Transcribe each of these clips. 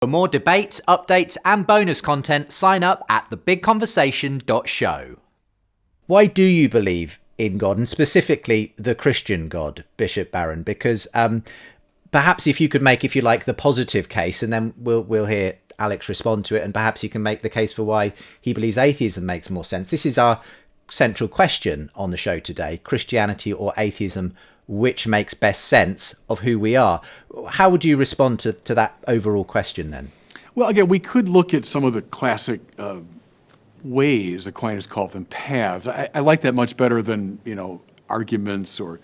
For more debates, updates, and bonus content, sign up at thebigconversation.show. Why do you believe in God, and specifically the Christian God, Bishop Barron? Because perhaps if you could make, if you like, the positive case, and then we'll hear Alex respond to it, and perhaps you can make the case for why he believes atheism makes more sense. This is our central question on the show today: Christianity or atheism, which makes best sense of who we are? How would you respond to that overall question then? Well, again, we could look at some of the classic ways, Aquinas called them, paths. I like that much better than, arguments or,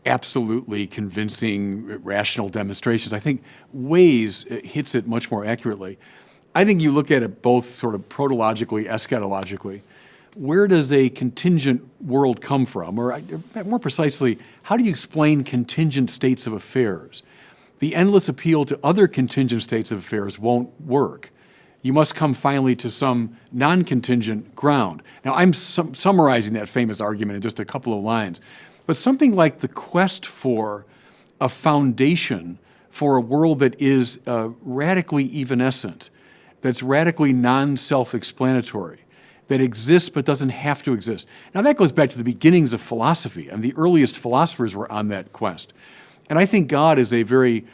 absolutely convincing rational demonstrations. I think ways hits it much more accurately. I think you look at it both sort of protologically, eschatologically. Where does a contingent world come from? Or more precisely, how do you explain contingent states of affairs? The endless appeal to other contingent states of affairs won't work. You must come finally to some non-contingent ground. Now, I'm summarizing that famous argument in just a couple of lines, but something like the quest for a foundation for a world that is radically evanescent, that's radically non-self-explanatory, that exists but doesn't have to exist. Now, that goes back to the beginnings of philosophy, and the earliest philosophers were on that quest. And I think God is a very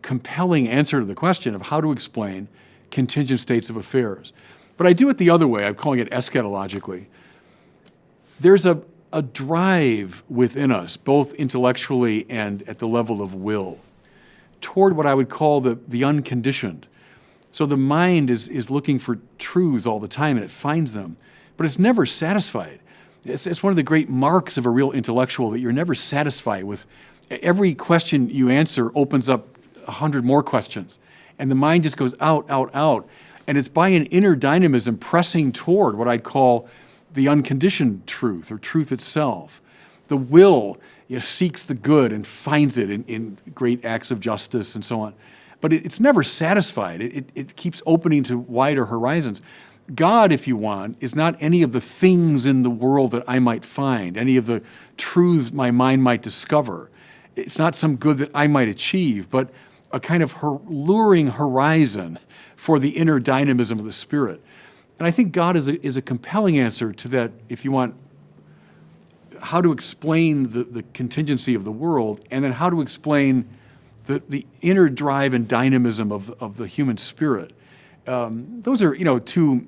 compelling answer to the question of how to explain contingent states of affairs. But I do it the other way. I'm calling it eschatologically. There's a drive within us, both intellectually and at the level of will, toward what I would call the unconditioned. So the mind is looking for truths all the time, and it finds them, but it's never satisfied. It's one of the great marks of a real intellectual, that you're never satisfied with. Every question you answer opens up 100 more questions, and the mind just goes out, out, out. And it's by an inner dynamism pressing toward what I'd call the unconditioned truth, or truth itself. The will seeks the good and finds it in great acts of justice and so on. But it's never satisfied. It keeps opening to wider horizons. God, if you want, is not any of the things in the world that I might find, any of the truths my mind might discover. It's not some good that I might achieve, but a kind of luring horizon for the inner dynamism of the Spirit. And I think God is a compelling answer to that, if you want, how to explain the contingency of the world, and then how to explain the inner drive and dynamism of the human spirit. Those are, two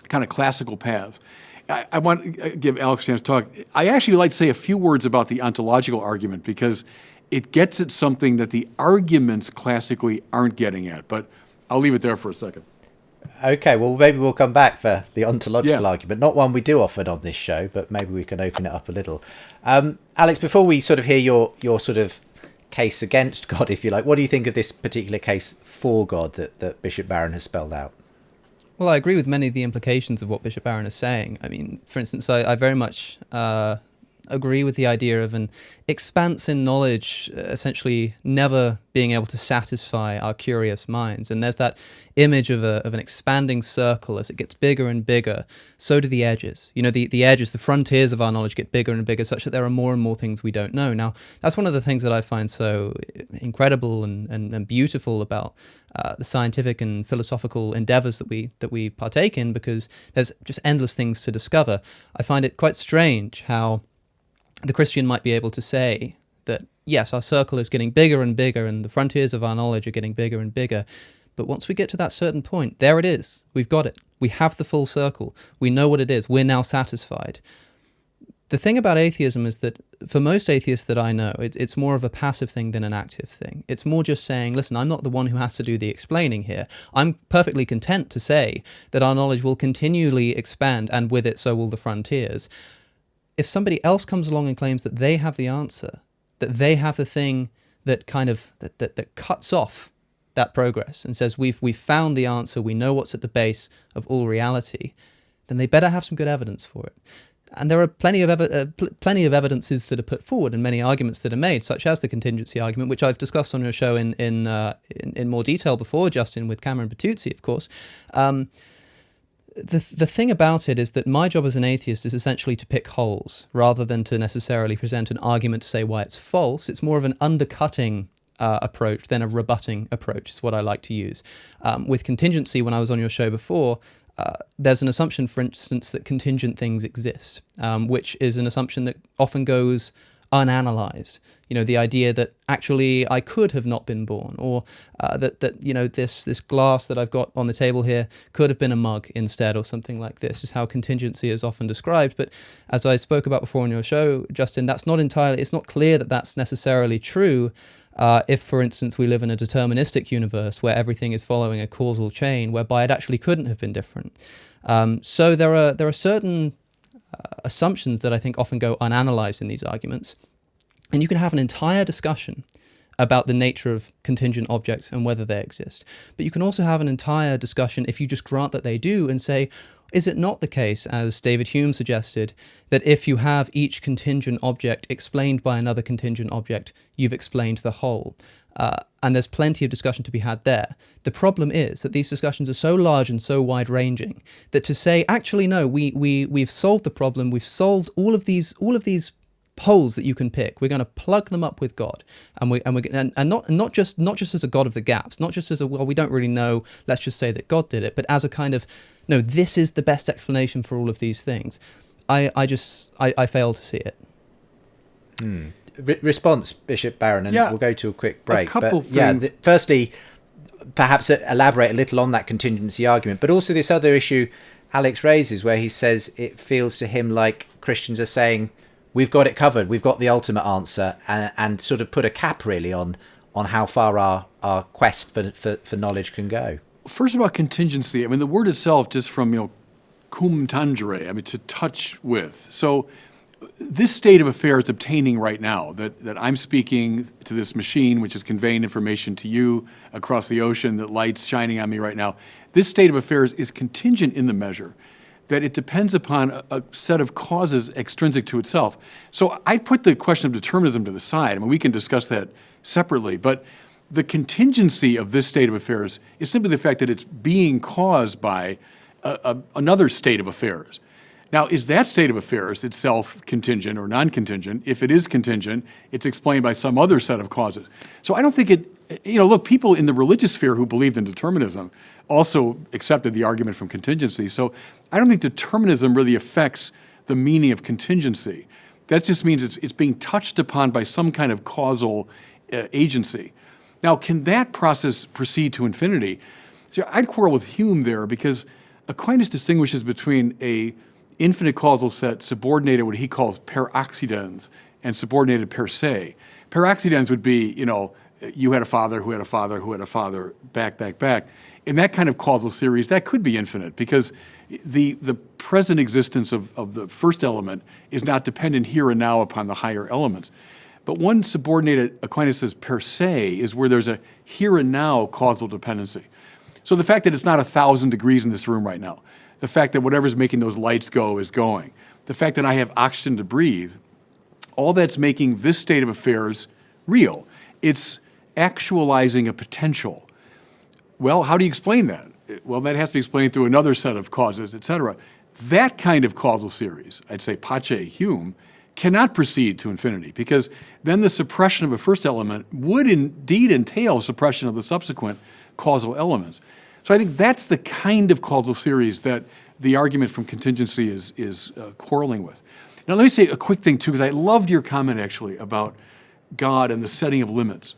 kind of classical paths. I want to give Alex a chance to talk. I actually would like to say a few words about the ontological argument, because it gets at something that the arguments classically aren't getting at, but I'll leave it there for a second. Okay, well, maybe we'll come back for the ontological argument. Not one we do often on this show, but maybe we can open it up a little. Alex, before we sort of hear your sort of case against God, if you like, what do you think of this particular case for God that Bishop Barron has spelled out? Well, I agree with many of the implications of what Bishop Barron is saying. I mean, for instance, I very much agree with the idea of an expanse in knowledge essentially never being able to satisfy our curious minds. And there's that image of an expanding circle. As it gets bigger and bigger, so do the edges. The edges, the frontiers of our knowledge get bigger and bigger, such that there are more and more things we don't know. Now, that's one of the things that I find so incredible and beautiful about the scientific and philosophical endeavors that we partake in, because there's just endless things to discover. I find it quite strange how the Christian might be able to say that, yes, our circle is getting bigger and bigger and the frontiers of our knowledge are getting bigger and bigger. But once we get to that certain point, there it is. We've got it. We have the full circle. We know what it is. We're now satisfied. The thing about atheism is that for most atheists that I know, it's more of a passive thing than an active thing. It's more just saying, listen, I'm not the one who has to do the explaining here. I'm perfectly content to say that our knowledge will continually expand, and with it, so will the frontiers. If somebody else comes along and claims that they have the answer, that they have the thing that kind of that cuts off that progress and says we've found the answer, we know what's at the base of all reality, then they better have some good evidence for it. And there are plenty of evidences that are put forward and many arguments that are made, such as the contingency argument, which I've discussed on your show in more detail before, Justin, with Cameron Bertuzzi, of course. The thing about it is that my job as an atheist is essentially to pick holes rather than to necessarily present an argument to say why it's false. It's more of an undercutting approach than a rebutting approach is what I like to use. With contingency, when I was on your show before, there's an assumption, for instance, that contingent things exist, which is an assumption that often goes unanalyzed. The idea that actually I could have not been born, or that this glass that I've got on the table here could have been a mug instead, or something like this, is how contingency is often described. But as I spoke about before on your show, Justin, it's not clear that that's necessarily true. If, for instance, we live in a deterministic universe where everything is following a causal chain, whereby it actually couldn't have been different. So there are certain assumptions that I think often go unanalyzed in these arguments. And you can have an entire discussion about the nature of contingent objects and whether they exist. But you can also have an entire discussion if you just grant that they do and say, is it not the case, as David Hume suggested, that if you have each contingent object explained by another contingent object, you've explained the whole? And there's plenty of discussion to be had there. The problem is that these discussions are so large and so wide-ranging that to say, actually, no, we've solved the problem, we've solved all of these holes that you can pick. We're going to plug them up with God, and not just as a God of the gaps, not just as a, well, we don't really know, let's just say that God did it, but as a kind of, no, this is the best explanation for all of these things. I fail to see it. Response, Bishop Barron, and we'll go to a quick break. A couple things. Firstly, perhaps elaborate a little on that contingency argument, but also this other issue Alex raises where he says it feels to him like Christians are saying, we've got it covered, we've got the ultimate answer, and sort of put a cap really on how far our quest for knowledge can go. First about contingency, I mean, the word itself just from, cum tangere, I mean, to touch with. So this state of affairs obtaining right now, that I'm speaking to this machine, which is conveying information to you across the ocean, that light's shining on me right now, this state of affairs is contingent in the measure that it depends upon a set of causes extrinsic to itself. So I put the question of determinism to the side. I mean, we can discuss that separately, but the contingency of this state of affairs is simply the fact that it's being caused by another state of affairs. Now, is that state of affairs itself contingent or non-contingent? If it is contingent, it's explained by some other set of causes. So I don't think look, people in the religious sphere who believed in determinism also accepted the argument from contingency. So I don't think determinism really affects the meaning of contingency. That just means it's being touched upon by some kind of causal agency. Now, can that process proceed to infinity? So I'd quarrel with Hume there because Aquinas distinguishes between a infinite causal set subordinated what he calls per accidens and subordinated per se. Per accidens would be, you had a father who had a father who had a father, back. In that kind of causal series, that could be infinite because the present existence of the first element is not dependent here and now upon the higher elements. But one subordinated, Aquinas says, per se, is where there's a here and now causal dependency. So the fact that it's not 1,000 degrees in this room right now, the fact that whatever's making those lights go is going, the fact that I have oxygen to breathe, all that's making this state of affairs real. It's actualizing a potential. Well, how do you explain that? Well, that has to be explained through another set of causes, et cetera. That kind of causal series, I'd say Pace, Hume, cannot proceed to infinity because then the suppression of a first element would indeed entail suppression of the subsequent causal elements. So I think that's the kind of causal series that the argument from contingency is quarreling with. Now let me say a quick thing too, because I loved your comment actually about God and the setting of limits.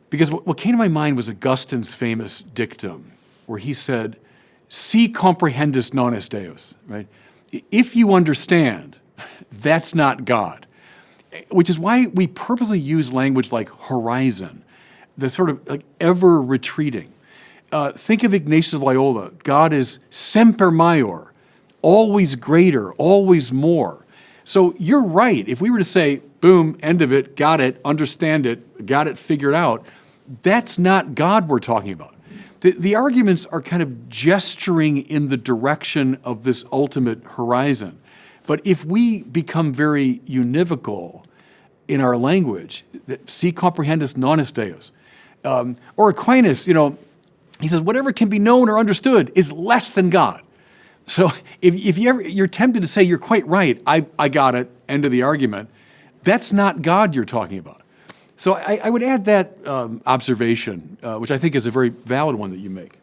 Because what came to my mind was Augustine's famous dictum, where he said, si comprehendus non est Deus, right? If you understand, that's not God. Which is why we purposely use language like horizon, the sort of like ever retreating. Think of Ignatius of Loyola. God is semper maior, always greater, always more. So you're right. If we were to say, boom, end of it, got it, understand it, got it figured out, that's not God we're talking about. The arguments are kind of gesturing in the direction of this ultimate horizon. But if we become very univocal in our language, si comprehendus non est Deus, or Aquinas, he says whatever can be known or understood is less than God. So if you're tempted to say you're quite right, I got it, end of the argument, that's not God you're talking about. So I would add that observation, which I think is a very valid one that you make.